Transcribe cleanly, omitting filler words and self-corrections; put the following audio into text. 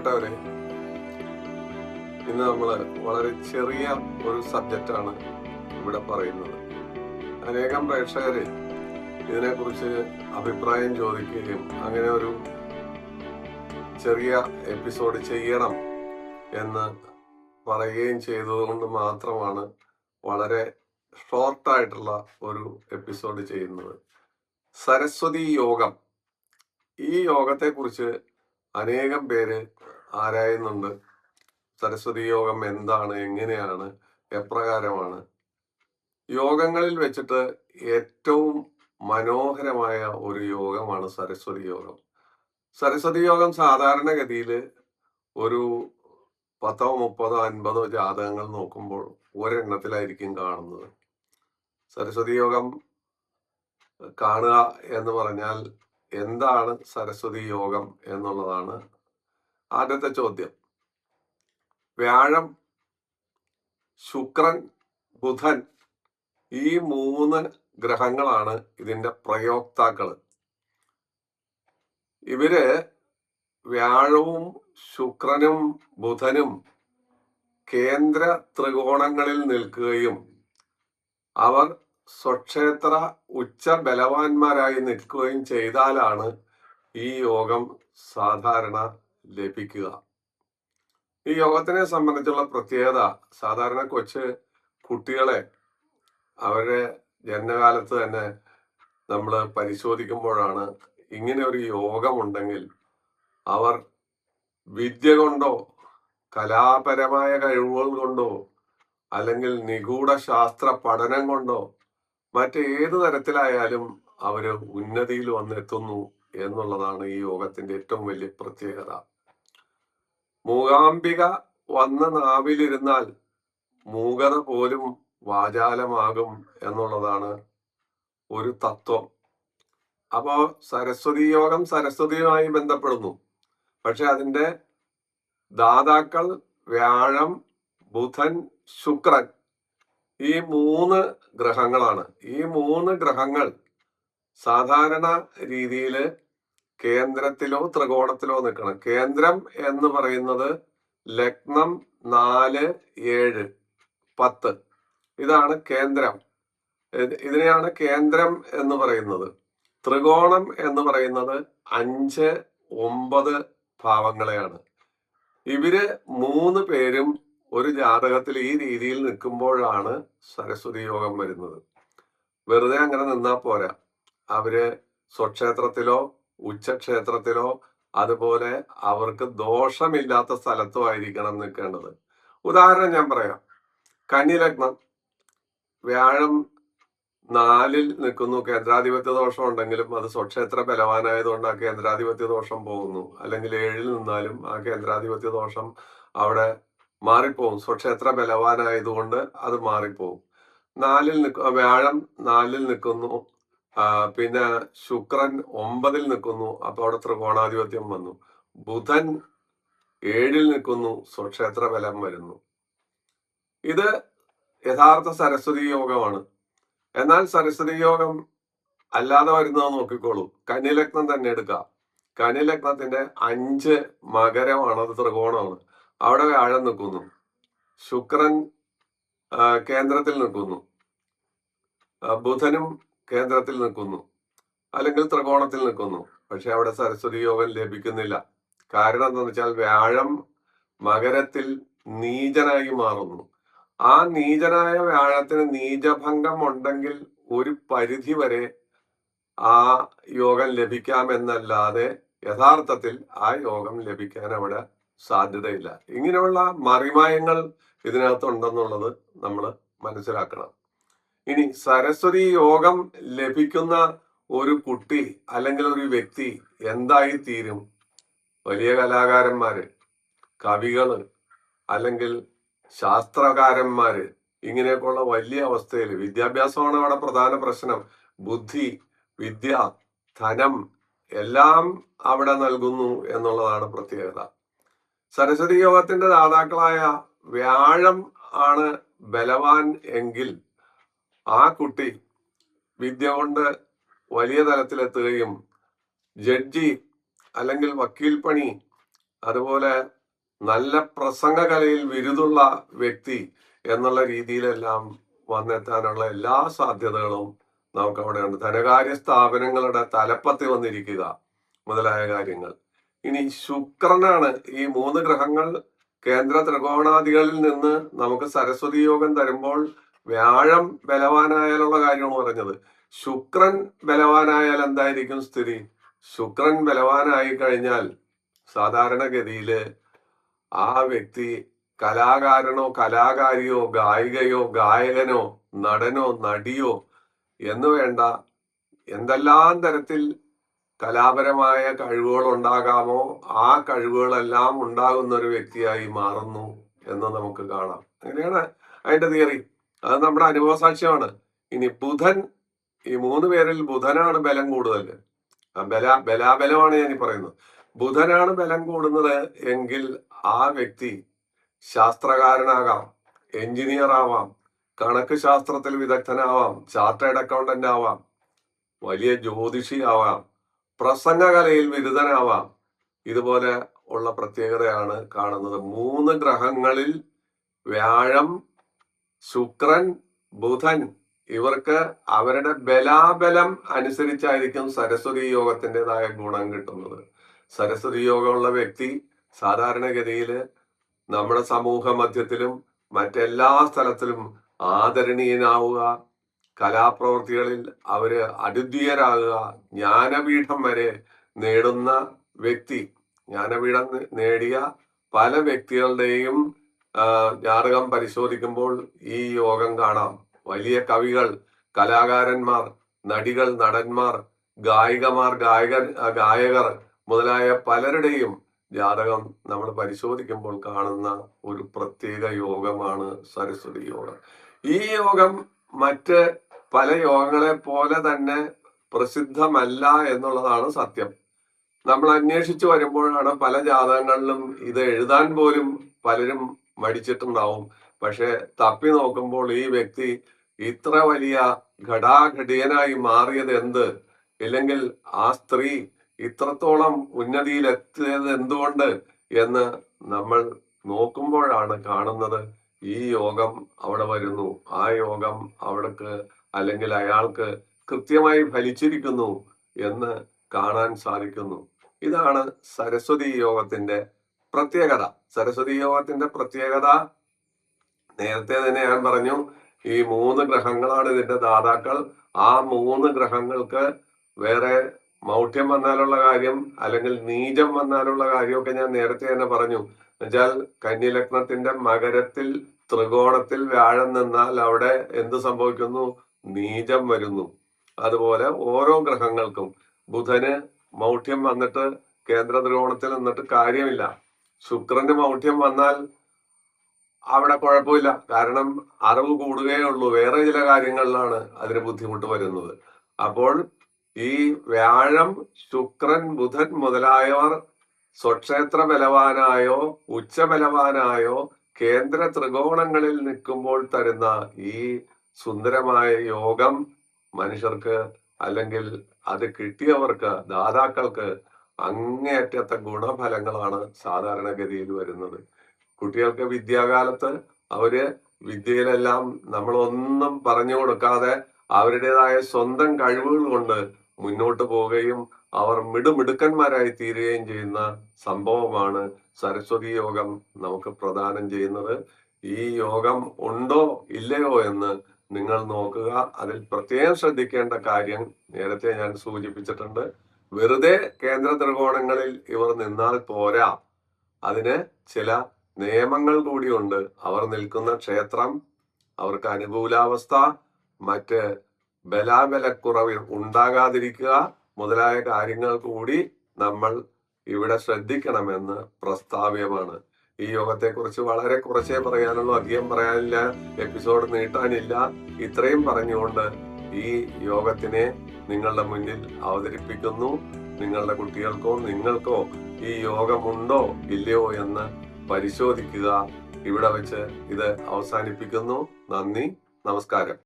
പ്രിയപ്പെട്ടവരെ, ഇന്ന് നമ്മൾ വളരെ ചെറിയ ഒരു സബ്ജക്റ്റാണ് ഇവിടെ പറയുന്നത്. അനേകം പ്രേക്ഷകർ ഇതിനെക്കുറിച്ച് അഭിപ്രായം ചോദിക്കുകയും അങ്ങനെ ഒരു ചെറിയ എപ്പിസോഡ് ചെയ്യണം എന്ന് പറയുകയും ചെയ്തതുകൊണ്ട് മാത്രമാണ് വളരെ ഷോർട്ടായിട്ടുള്ള ഒരു എപ്പിസോഡ് ചെയ്യുന്നത്. സരസ്വതി യോഗം. ഈ യോഗത്തെക്കുറിച്ച് അനേകം പേര് ആരായുന്നുണ്ട്. സരസ്വതി യോഗം എന്താണ്, എങ്ങനെയാണ്, എപ്രകാരമാണ്? യോഗങ്ങളിൽ വെച്ചിട്ട് ഏറ്റവും മനോഹരമായ ഒരു യോഗമാണ് സരസ്വതി യോഗം. സരസ്വതി യോഗം സാധാരണഗതിയിൽ ഒരു 10, 30, 50 ജാതകങ്ങൾ നോക്കുമ്പോൾ ഒരെണ്ണത്തിലായിരിക്കും കാണുന്നത്. സരസ്വതി യോഗം കാണുക എന്ന് പറഞ്ഞാൽ എന്താണ് സരസ്വതി യോഗം എന്നുള്ളതാണ് ആദ്യത്തെ ചോദ്യം. വ്യാഴം, ശുക്രൻ, ബുധൻ, ഈ 3 ഗ്രഹങ്ങളാണ് ഇതിന്റെ പ്രയോക്താക്കള്. ഇവര് വ്യാഴവും ശുക്രനും ബുധനും കേന്ദ്ര ത്രികോണങ്ങളിൽ നിൽക്കുകയും അവർ സ്വക്ഷേത്ര ഉച്ച ബലവാന്മാരായി നിൽക്കുകയും ചെയ്താലാണ് ഈ യോഗം സാധാരണ ലഭിക്കുക. ഈ യോഗത്തിനെ സംബന്ധിച്ചുള്ള പ്രത്യേകത, സാധാരണ കൊച്ചു കുട്ടികളെ അവരുടെ ജനനകാലത്ത് തന്നെ നമ്മൾ പരിശോധിക്കുമ്പോഴാണ് ഇങ്ങനെ ഒരു യോഗമുണ്ടെങ്കിൽ അവർ വിദ്യ കൊണ്ടോ കലാപരമായ കഴിവുകൾ കൊണ്ടോ അല്ലെങ്കിൽ നിഗൂഢ ശാസ്ത്ര പഠനം കൊണ്ടോ മറ്റേത് തരത്തിലായാലും അവര് ഉന്നതിയിൽ വന്നെത്തുന്നു എന്നുള്ളതാണ് ഈ യോഗത്തിന്റെ ഏറ്റവും വലിയ പ്രത്യേകത. മൂകാംബിക വന്ന് നാവിലിരുന്നാൽ മൂകത പോലും വാചാലമാകും എന്നുള്ളതാണ് ഒരു തത്വം. അപ്പോ സരസ്വതി യോഗം സരസ്വതിയുമായി ബന്ധപ്പെടുന്നു. പക്ഷെ അതിന്റെ ദാതാക്കൾ വ്യാഴം, ബുധൻ, ശുക്രൻ, ഈ 3 ഗ്രഹങ്ങളാണ്. ഈ 3 ഗ്രഹങ്ങൾ സാധാരണ രീതിയിൽ കേന്ദ്രത്തിലോ ത്രികോണത്തിലോ നിൽക്കണം. കേന്ദ്രം എന്ന് പറയുന്നത് ലഗ്നം 4, 7, 10, ഇതാണ് കേന്ദ്രം. ഇതിനെയാണ് കേന്ദ്രം എന്ന് പറയുന്നത്. ത്രികോണം എന്ന് പറയുന്നത് 5, 9 ഭാവങ്ങളെയാണ്. ഇവര് 3 പേരും ഒരു ജാതകത്തിൽ ഈ രീതിയിൽ നിൽക്കുമ്പോഴാണ് സരസ്വതി യോഗം വരുന്നത്. വെറുതെ അങ്ങനെ നിന്നാ പോരാ. അവര് സ്വക്ഷേത്രത്തിലോ ഉച്ചക്ഷേത്രത്തിലോ അതുപോലെ അവർക്ക് ദോഷമില്ലാത്ത സ്ഥലത്തോ ആയിരിക്കണം നിൽക്കേണ്ടത്. ഉദാഹരണം ഞാൻ പറയാം. കന്നി വ്യാഴം 4-ൽ നിൽക്കുന്നു. കേന്ദ്രാധിപത്യ ദോഷം ഉണ്ടെങ്കിലും അത് സ്വക്ഷേത്ര ബലവാനായതുകൊണ്ട് ആ കേന്ദ്രാധിപത്യ ദോഷം പോകുന്നു. അല്ലെങ്കിൽ 7-ൽ നിന്നാലും ആ കേന്ദ്രാധിപത്യ ദോഷം അവിടെ മാറിപ്പോകും. സ്വക്ഷേത്ര ബലവാനായതുകൊണ്ട് അത് മാറിപ്പോകും. വ്യാഴം 4-ൽ നിൽക്കുന്നു. പിന്നെ ശുക്രൻ 9-ൽ നിൽക്കുന്നു. അപ്പൊ അവിടെ ത്രികോണാധിപത്യം വന്നു. ബുധൻ 7-ൽ നിൽക്കുന്നു. സ്വക്ഷേത്ര ബലം വരുന്നു. ഇത് യഥാർത്ഥ സരസ്വതി യോഗമാണ്. എന്നാൽ സരസ്വതി യോഗം അല്ലാതെ വരുന്നത് നോക്കിക്കോളൂ. കന്നി തന്നെ എടുക്കാം. കന്നി 5 മകരമാണ്, അത് ത്രികോണമാണ്. അവിടെ വ്യാഴം നിൽക്കുന്നു. ശുക്രൻ കേന്ദ്രത്തിൽ നിൽക്കുന്നു. ബുധനും കേന്ദ്രത്തിൽ നിൽക്കുന്നു, അല്ലെങ്കിൽ ത്രികോണത്തിൽ നിൽക്കുന്നു. പക്ഷെ അവിടെ സരസ്വതി യോഗം ലഭിക്കുന്നില്ല. കാരണം എന്താണെന്ന് വെച്ചാൽ വ്യാഴം മകരത്തിൽ നീചനായി മാറുന്നു. ആ നീചനായ വ്യാഴത്തിന് നീചഭംഗം ഉണ്ടെങ്കിൽ ഒരു പരിധി വരെ ആ യോഗം ലഭിക്കാമെന്നല്ലാതെ യഥാർത്ഥത്തിൽ ആ യോഗം ലഭിക്കാൻ അവിടെ സാധ്യതയില്ല. ഇങ്ങനെയുള്ള മറിമായങ്ങൾ ഇതിനകത്തുണ്ടെന്നുള്ളത് നമ്മൾ മനസ്സിലാക്കണം. ഇനി സരസ്വതി യോഗം ലഭിക്കുന്ന ഒരു കുട്ടി അല്ലെങ്കിൽ ഒരു വ്യക്തി എന്തായി തീരും? വലിയ കലാകാരന്മാര്, കവികള്, അല്ലെങ്കിൽ ശാസ്ത്രകാരന്മാര്, ഇങ്ങനെയൊക്കെയുള്ള വലിയ അവസ്ഥയിൽ വിദ്യാഭ്യാസമാണ് അവിടെ പ്രധാന പ്രശ്നം. ബുദ്ധി, വിദ്യ, ധനം എല്ലാം അവിടെ നൽകുന്നു എന്നുള്ളതാണ് പ്രത്യേകത. സരസ്വതി യോഗത്തിന്റെ ദാതാക്കളായ വ്യാഴം ആണ് ബലവാൻ എങ്കിൽ ആ കുട്ടി വിദ്യ കൊണ്ട് വലിയ തലത്തിലെത്തുകയും ജഡ്ജി അല്ലെങ്കിൽ വക്കീൽ പണി, അതുപോലെ നല്ല പ്രസംഗ കലയിൽ ബിരുദുള്ള വ്യക്തി എന്നുള്ള രീതിയിലെല്ലാം വന്നെത്താനുള്ള എല്ലാ സാധ്യതകളും നമുക്ക് അവിടെയുണ്ട്. ധനകാര്യ സ്ഥാപനങ്ങളുടെ തലപ്പത്ത് വന്നിരിക്കുക മുതലായ കാര്യങ്ങൾ. ഇനി ശുക്രനാണ് ഈ 3 ഗ്രഹങ്ങൾ കേന്ദ്ര ത്രികോണാദികളിൽ നിന്ന് നമുക്ക് സരസ്വതി യോഗം തരുമ്പോൾ വ്യാഴം ബലവാനായാലുള്ള കാര്യമാണ് പറഞ്ഞത്. ശുക്രൻ ബലവാനായാൽ എന്തായിരിക്കും സ്ഥിതി? ശുക്രൻ ബലവാനായി കഴിഞ്ഞാൽ സാധാരണഗതിയില് ആ വ്യക്തി കലാകാരനോ കലാകാരിയോ ഗായികയോ ഗായകനോ നടനോ നടിയോ എന്ന് വേണ്ട എന്തെല്ലാം തരത്തിൽ കലാപരമായ കഴിവുകൾ ഉണ്ടാകാമോ ആ കഴിവുകളെല്ലാം ഉണ്ടാകുന്ന ഒരു വ്യക്തിയായി മാറുന്നു എന്ന് നമുക്ക് കാണാം. അങ്ങനെയാണ് അതിന്റെ തിയറി. അത് നമ്മുടെ അനുഭവ സാക്ഷ്യമാണ്. ഇനി ബുധൻ, ഈ 3 പേരിൽ ബുധനാണ് ബലം കൂടുതൽ. ബലാബലമാണ് ഞാൻ ഈ പറയുന്നത്. ബുധനാണ് ബലം കൂടുന്നത് എങ്കിൽ ആ വ്യക്തി ശാസ്ത്രകാരനാകാം, എഞ്ചിനീയർ ആവാം, കണക്ക് ശാസ്ത്രത്തിൽ വിദഗ്ധനാവാം, ചാർട്ടേഡ് അക്കൗണ്ടന്റ് ആവാം, വലിയ ജ്യോതിഷി ആവാം, പ്രസംഗകലയിൽ ബിരുദനാവാം. ഇതുപോലെ ഉള്ള പ്രത്യേകതയാണ് കാണുന്നത്. 3 ഗ്രഹങ്ങളിൽ വ്യാഴം, ശുക്രൻ, ബുധൻ ഇവർക്ക് അവരുടെ ബലാബലം അനുസരിച്ചായിരിക്കും സരസ്വതി യോഗത്തിൻ്റെതായ ഗുണം കിട്ടുന്നത്. സരസ്വതി യോഗമുള്ള വ്യക്തി സാധാരണഗതിയിൽ നമ്മുടെ സമൂഹ മധ്യത്തിലും മറ്റെല്ലാ സ്ഥലത്തിലും ആദരണീയനാവുക, കലാപ്രവൃത്തികളിൽ അവര് അദ്വിതീയരാകുക, ജ്ഞാനപീഠം വരെ നേടുന്ന വ്യക്തി. ജ്ഞാനപീഠം നേടിയ പല വ്യക്തികളുടെയും ജാതകം പരിശോധിക്കുമ്പോൾ ഈ യോഗം കാണാം. വലിയ കവികൾ, കലാകാരന്മാർ, നടികൾ, നടന്മാർ, ഗായികമാർ, ഗായകർ മുതലായ പലരുടെയും ജാതകം നമ്മൾ പരിശോധിക്കുമ്പോൾ കാണുന്ന ഒരു പ്രത്യേക യോഗമാണ് സരസ്വതി യോഗം. ഈ യോഗം മറ്റ് പല യോഗങ്ങളെ പോലെ തന്നെ പ്രസിദ്ധമല്ല എന്നുള്ളതാണ് സത്യം. നമ്മൾ അന്വേഷിച്ചു വരുമ്പോഴാണ് പല ജാതകങ്ങളിലും ഇത് എഴുതാൻ പോലും പലരും മടിച്ചിട്ടുണ്ടാവും. പക്ഷെ തപ്പി നോക്കുമ്പോൾ ഈ വ്യക്തി ഇത്ര വലിയ ഘടാഘടിയനായി മാറിയത് എന്ത്, ഇല്ലെങ്കിൽ ആ സ്ത്രീ ഇത്രത്തോളം ഉന്നതിയിൽ എത്തിയത് എന്തുകൊണ്ട് എന്ന് നമ്മൾ നോക്കുമ്പോഴാണ് കാണുന്നത് ഈ യോഗം അവിടെ വരുന്നു, ആ യോഗം അവിടേക്ക് അല്ലെങ്കിൽ അയാൾക്ക് കൃത്യമായി ഫലിച്ചിരിക്കുന്നു എന്ന് കാണാൻ സാധിക്കുന്നു. ഇതാണ് സരസ്വതി യോഗത്തിന്റെ പ്രത്യേകത. സരസ്വതി യോഗത്തിന്റെ പ്രത്യേകത നേരത്തെ തന്നെ ഞാൻ പറഞ്ഞു. ഈ 3 ഗ്രഹങ്ങളാണ് ഇതിന്റെ ദാതാക്കൾ. ആ 3 ഗ്രഹങ്ങൾക്ക് വേറെ മൗഢ്യം വന്നാലുള്ള കാര്യം അല്ലെങ്കിൽ നീചം വന്നാലുള്ള കാര്യമൊക്കെ ഞാൻ നേരത്തെ തന്നെ പറഞ്ഞു. എന്നുവെച്ചാൽ കന്യലഗ്നത്തിന്റെ മകരത്തിൽ ത്രികോണത്തിൽ വ്യാഴം നിന്നാൽ അവിടെ എന്ത് സംഭവിക്കുന്നു? നീചം വരുന്നു. അതുപോലെ ഓരോ ഗ്രഹങ്ങൾക്കും ബുധന് മൗഢ്യം വന്നിട്ട് കേന്ദ്ര ത്രികോണത്തിൽ നിന്നിട്ട് കാര്യമില്ല. ശുക്രന് മൗഢ്യം വന്നാൽ അവിടെ കുഴപ്പമില്ല, കാരണം അറിവ് കൂടുകയേ ഉള്ളൂ. വേറെ ചില കാര്യങ്ങളിലാണ് അതിന് ബുദ്ധിമുട്ട് വരുന്നത്. അപ്പോൾ ഈ വ്യാഴം, ശുക്രൻ, ബുധൻ മുതലായവർ സ്വക്ഷേത്ര ബലവാനായോ ഉച്ചബലവാനായോ കേന്ദ്ര ത്രികോണങ്ങളിൽ നിൽക്കുമ്പോൾ തരുന്ന ഈ സുന്ദരമായ യോഗം മനുഷ്യർക്ക് അല്ലെങ്കിൽ അത് കിട്ടിയവർക്ക്, ദാതാക്കൾക്ക് അങ്ങേയറ്റത്തെ ഗുണഫലങ്ങളാണ് സാധാരണഗതിയിൽ വരുന്നത്. കുട്ടികൾക്ക് വിദ്യാകാലത്ത് അവര് വിദ്യയിലെല്ലാം നമ്മളൊന്നും പറഞ്ഞു കൊടുക്കാതെ അവരുടേതായ സ്വന്തം കഴിവുകൾ കൊണ്ട് മുന്നോട്ട് പോവുകയും അവർ മിടുമിടുക്കന്മാരായി തീരുകയും ചെയ്യുന്ന സംഭവമാണ് സരസ്വതി യോഗം നമുക്ക് പ്രദാനം ചെയ്യുന്നത്. ഈ യോഗം ഉണ്ടോ ഇല്ലയോ എന്ന് നിങ്ങൾ നോക്കുക. അതിൽ പ്രത്യേകം ശ്രദ്ധിക്കേണ്ട കാര്യം നേരത്തെ ഞാൻ സൂചിപ്പിച്ചിട്ടുണ്ട്. വെറുതെ കേന്ദ്ര ത്രികോണങ്ങളിൽ ഇവർ നിന്നാൽ പോരാ, അതിന് ചില നിയമങ്ങൾ കൂടിയുണ്ട്. അവർ നിൽക്കുന്ന ക്ഷേത്രം, അവർക്ക് അനുകൂലാവസ്ഥ, മറ്റ് ബലാബലക്കുറവ് ഉണ്ടാകാതിരിക്കുക മുതലായ കാര്യങ്ങൾ കൂടി നമ്മൾ ഇവിടെ ശ്രദ്ധിക്കണമെന്ന് പ്രസ്താവ്യമാണ്. ഈ യോഗത്തെക്കുറിച്ച് വളരെ കുറച്ചേ പറയാനുള്ളൂ, അധികം പറയാനില്ല, എപ്പിസോഡ് നീട്ടാനില്ല. ഇത്രയും പറഞ്ഞുകൊണ്ട് ഈ യോഗത്തിനെ നിങ്ങളുടെ മുന്നിൽ അവതരിപ്പിക്കുന്നു. നിങ്ങളുടെ കുട്ടികൾക്കോ നിങ്ങൾക്കോ ഈ യോഗമുണ്ടോ ഇല്ലയോ എന്ന് പരിശോധിക്കുക. ഇവിടെ വെച്ച് ഇത് അവസാനിപ്പിക്കുന്നു. നന്ദി, നമസ്കാരം.